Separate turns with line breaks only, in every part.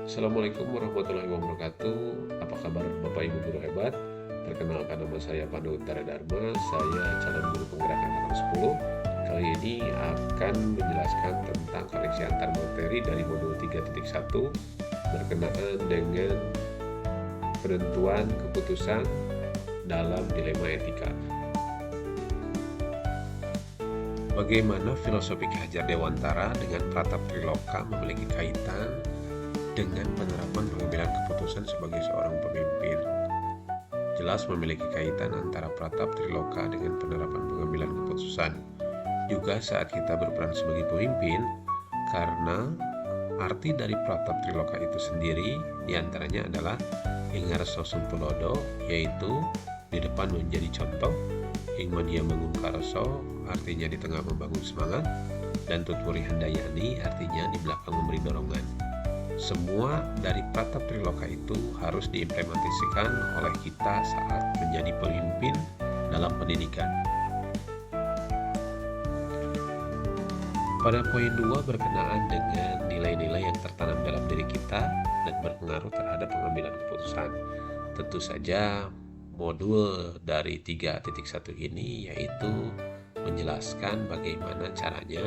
Assalamualaikum warahmatullahi wabarakatuh. Apa kabar Bapak Ibu guru hebat? Perkenalkan, nama saya Pandu Uttara Dharma. Saya calon guru penggerak angkatan 10. Kali ini akan menjelaskan tentang koreksi antar materi dari modul 3.1 berkenaan dengan penentuan keputusan dalam dilema etika. Bagaimana filosofi Ki Hajar Dewantara dengan Pratap Triloka memiliki kaitan dengan penerapan pengambilan keputusan sebagai seorang pemimpin? Jelas memiliki kaitan antara Pratap Triloka dengan penerapan pengambilan keputusan. Juga saat kita berperan sebagai pemimpin, karena arti dari Pratap Triloka itu sendiri diantaranya adalah Ingarso Sumpulodo, yaitu di depan menjadi contoh, Ingmadia Mangun Karso, artinya di tengah membangun semangat, dan Tutwuri Handayani, artinya di belakang memberi dorongan. Semua dari Pratap Triloka itu harus diimplementasikan oleh kita saat menjadi pemimpin dalam pendidikan. Pada poin 2 berkenaan dengan nilai-nilai yang tertanam dalam diri kita dan berpengaruh terhadap pengambilan keputusan. Tentu saja modul dari 3.1 ini yaitu menjelaskan bagaimana caranya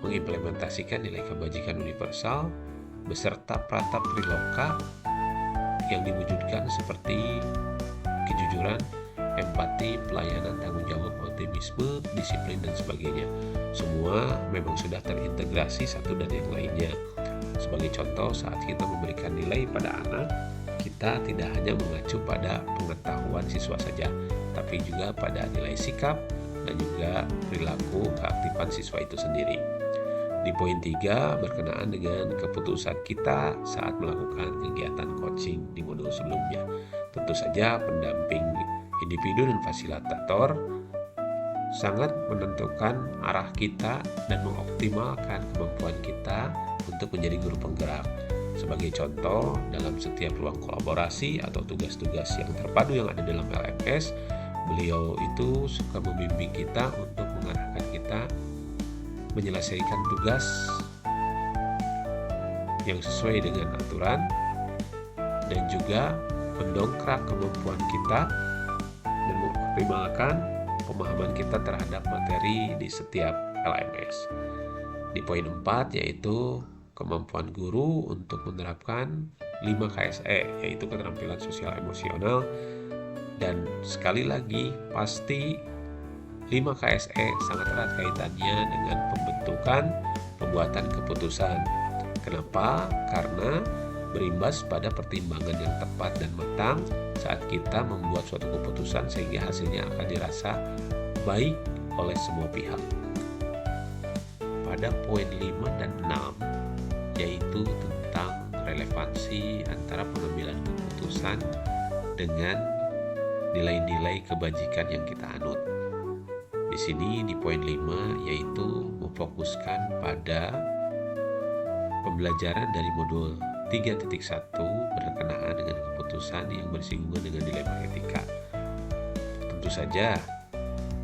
mengimplementasikan nilai kebajikan universal beserta Pratap Triloka yang diwujudkan seperti kejujuran, empati, pelayanan, tanggung jawab, optimisme, disiplin, dan sebagainya. Semua memang sudah terintegrasi satu dan yang lainnya. Sebagai contoh, saat kita memberikan nilai pada anak, kita tidak hanya mengacu pada pengetahuan siswa saja, tapi juga pada nilai sikap dan juga perilaku keaktifan siswa itu sendiri. Di poin 3 berkenaan dengan keputusan kita saat melakukan kegiatan coaching di modul sebelumnya. Tentu saja pendamping individu dan fasilitator sangat menentukan arah kita dan mengoptimalkan kemampuan kita untuk menjadi guru penggerak. Sebagai contoh, dalam setiap ruang kolaborasi atau tugas-tugas yang terpadu yang ada dalam LMS, beliau itu suka membimbing kita untuk mengarahkan kita menyelesaikan tugas yang sesuai dengan aturan dan juga mendongkrak kemampuan kita dan mengoptimalkan pemahaman kita terhadap materi di setiap LMS. Di poin 4 yaitu kemampuan guru untuk menerapkan 5 KSE, yaitu keterampilan sosial emosional, dan sekali lagi pasti 5 KSE sangat erat kaitannya dengan pembentukan pembuatan keputusan. Kenapa? Karena berimbas pada pertimbangan yang tepat dan matang saat kita membuat suatu keputusan sehingga hasilnya akan dirasa baik oleh semua pihak. Pada poin 5 dan 6 yaitu tentang relevansi antara pengambilan keputusan dengan nilai-nilai kebajikan yang kita anut. Di sini di poin 5 yaitu memfokuskan pada pembelajaran dari modul 3.1 berkenaan dengan keputusan yang bersinggungan dengan dilema etika. Tentu saja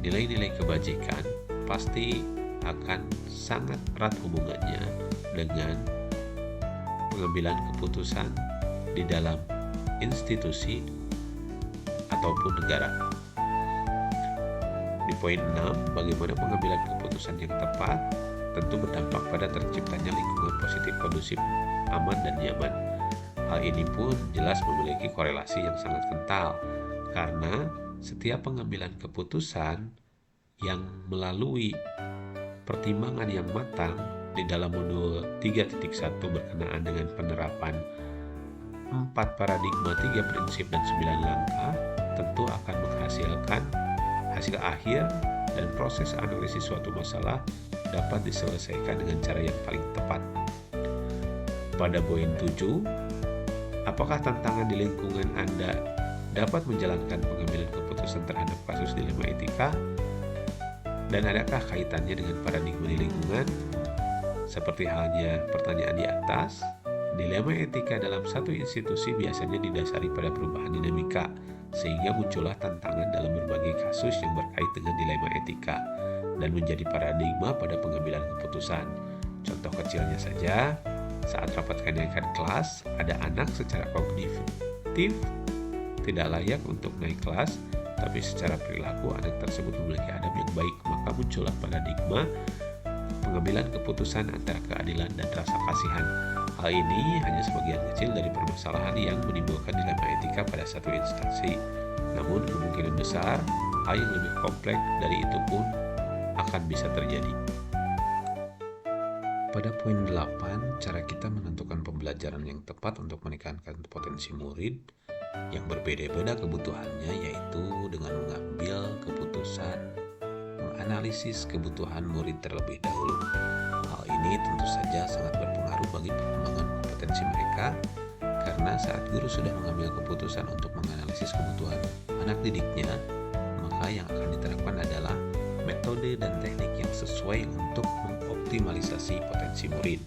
nilai-nilai kebajikan pasti akan sangat erat hubungannya dengan pengambilan keputusan di dalam institusi ataupun negara. Di poin 6, bagaimana pengambilan keputusan yang tepat tentu berdampak pada terciptanya lingkungan positif kondusif, aman, dan nyaman. Hal ini pun jelas memiliki korelasi yang sangat kental, karena setiap pengambilan keputusan yang melalui pertimbangan yang matang di dalam modul 3.1 berkenaan dengan penerapan 4 paradigma, 3 prinsip, dan 9 langkah tentu akan menghasilkan hasil akhir dan proses analisis suatu masalah dapat diselesaikan dengan cara yang paling tepat. Pada poin 7, apakah tantangan di lingkungan Anda dapat menjalankan pengambilan keputusan terhadap kasus dilema etika? Dan adakah kaitannya dengan paradigma di lingkungan? Seperti halnya pertanyaan di atas, dilema etika dalam satu institusi biasanya didasari pada perubahan dinamika, sehingga muncullah tantangan dalam berbagai kasus yang berkait dengan dilema etika dan menjadi paradigma pada pengambilan keputusan. Contoh kecilnya saja, Saat rapat kenaikan kelas, ada anak secara kognitif tidak layak untuk naik kelas, tapi secara perilaku anak tersebut memiliki adab yang baik, maka muncullah paradigma pengambilan keputusan antara keadilan dan rasa kasihan. Hal ini hanya sebagian kecil dari permasalahan yang menimbulkan dilema etika pada satu instansi. Namun kemungkinan besar hal yang lebih kompleks dari itu pun akan bisa terjadi. Pada poin 8, cara kita menentukan pembelajaran yang tepat untuk meningkatkan potensi murid yang berbeda-beda kebutuhannya, yaitu dengan mengambil keputusan menganalisis kebutuhan murid terlebih dahulu. Hal ini tentu saja sangat berpengaruh bagi perkembangan kompetensi mereka, karena saat guru sudah mengambil keputusan untuk menganalisis kebutuhan anak didiknya, maka yang akan diterapkan adalah metode dan teknik yang sesuai untuk mengoptimalisasi potensi murid.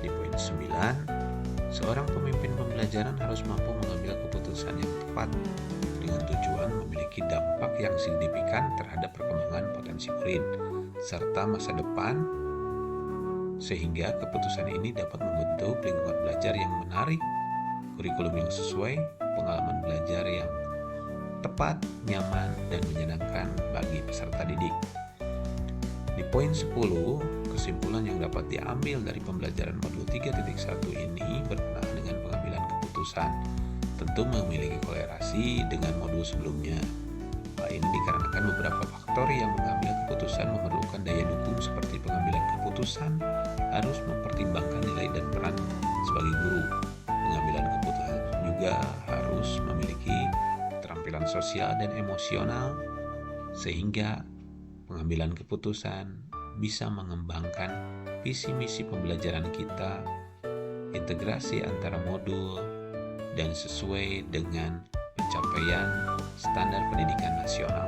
Di poin 9, seorang pemimpin pembelajaran harus mampu mengambil keputusan yang tepat dengan tujuan memiliki dampak yang signifikan terhadap perkembangan potensi murid serta masa depan, sehingga keputusan ini dapat membentuk lingkungan belajar yang menarik, kurikulum yang sesuai, pengalaman belajar yang tepat, nyaman, dan menyenangkan bagi peserta didik. Di poin 10, kesimpulan yang dapat diambil dari pembelajaran modul 3.1 ini berkenaan dengan pengambilan keputusan tentu memiliki kolerasi dengan modul sebelumnya. Hal ini dikarenakan beberapa faktor yang mengambil keputusan memerlukan daya dukung seperti pengambilan keputusan harus mempertimbangkan nilai dan peran sebagai guru. Pengambilan keputusan juga harus memiliki keterampilan sosial dan emosional sehingga pengambilan keputusan bisa mengembangkan visi misi pembelajaran kita, integrasi antara modul, dan sesuai dengan pencapaian standar pendidikan nasional.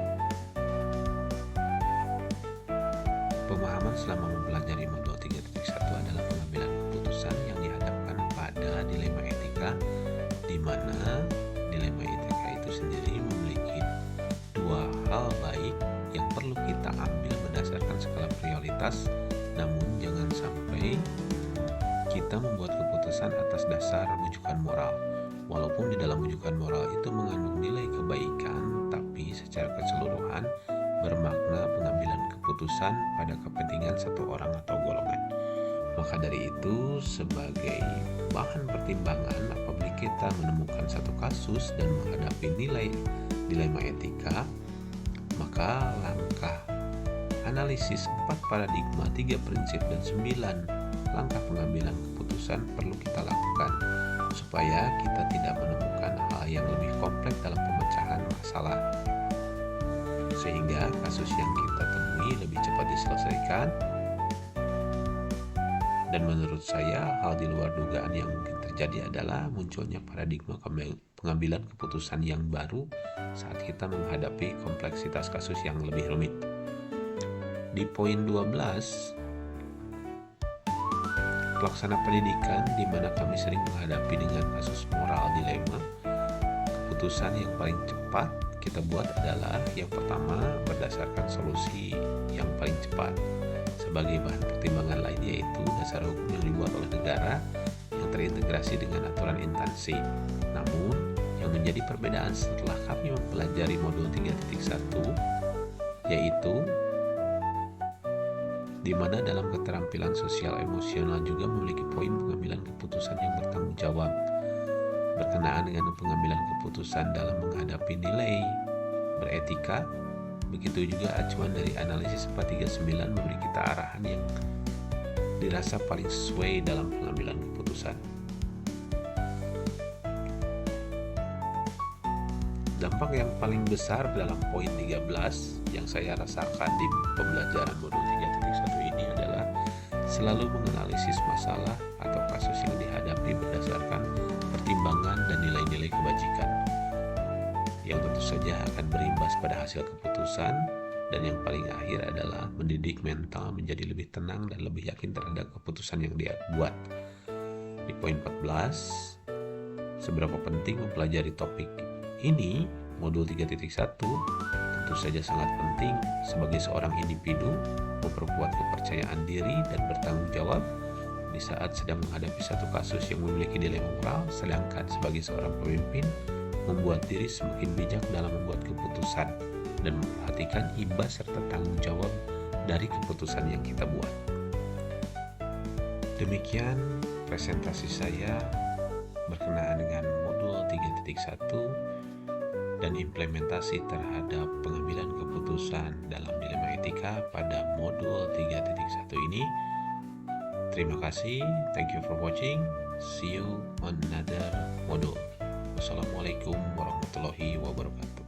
Pemahaman selama mempelajari modul 3.1 adalah pengambilan keputusan yang dihadapkan pada dilema etika, di mana dilema etika itu sendiri memiliki dua hal baik yang perlu kita ambil berdasarkan skala prioritas, namun jangan sampai kita membuat keputusan atas dasar rujukan moral. Walaupun di dalam rujukan moral itu mengandung nilai kebaikan, tapi secara keseluruhan bermakna pengambilan keputusan pada kepentingan satu orang atau golongan. Maka dari itu, sebagai bahan pertimbangan apabila kita menemukan satu kasus dan menghadapi nilai dilema etika, maka langkah analisis 4 paradigma, 3 prinsip, dan 9 langkah pengambilan keputusan perlu kita lakukan supaya kita tidak menemukan hal yang lebih kompleks dalam pemecahan masalah, sehingga kasus yang kita temui lebih cepat diselesaikan. Dan menurut saya hal di luar dugaan yang mungkin terjadi adalah munculnya paradigma pengambilan keputusan yang baru saat kita menghadapi kompleksitas kasus yang lebih rumit. Di poin 12, pelaksana pendidikan di mana kami sering menghadapi dengan kasus moral dilema, keputusan yang paling cepat kita buat adalah yang pertama berdasarkan solusi yang paling cepat. Sebagai bahan pertimbangan lain yaitu dasar hukum yang dibuat oleh negara yang terintegrasi dengan aturan instansi. Namun yang menjadi perbedaan setelah kami mempelajari modul 3.1 yaitu di mana dalam keterampilan sosial emosional juga memiliki poin pengambilan keputusan yang bertanggung jawab berkenaan dengan pengambilan keputusan dalam menghadapi nilai beretika. Begitu juga acuan dari analisis 439 memberi kita arahan yang dirasa paling sesuai dalam pengambilan keputusan. Dampak yang paling besar dalam poin 13 yang saya rasakan di pembelajaran modul 3.1 ini adalah selalu menganalisis masalah atau kasus yang dihadapi berdasarkan pertimbangan dan nilai-nilai kebajikan yang tentu saja akan berimbas pada hasil keputusan, dan yang paling akhir adalah mendidik mental menjadi lebih tenang dan lebih yakin terhadap keputusan yang dia buat. Di poin 14, seberapa penting mempelajari topik ini, modul 3.1 tentu saja sangat penting sebagai seorang individu memperkuat kepercayaan diri dan bertanggung jawab. Di di saat sedang menghadapi satu kasus yang memiliki dilema moral, sedangkan sebagai seorang pemimpin membuat diri semakin bijak dalam membuat keputusan dan memperhatikan imbas serta tanggung jawab dari keputusan yang kita buat. Demikian presentasi saya berkenaan dengan modul 3.1 dan implementasi terhadap pengambilan keputusan dalam dilema etika pada modul 3.1 ini. Terima kasih, thank you for watching, see you on another module. Wassalamualaikum warahmatullahi wabarakatuh.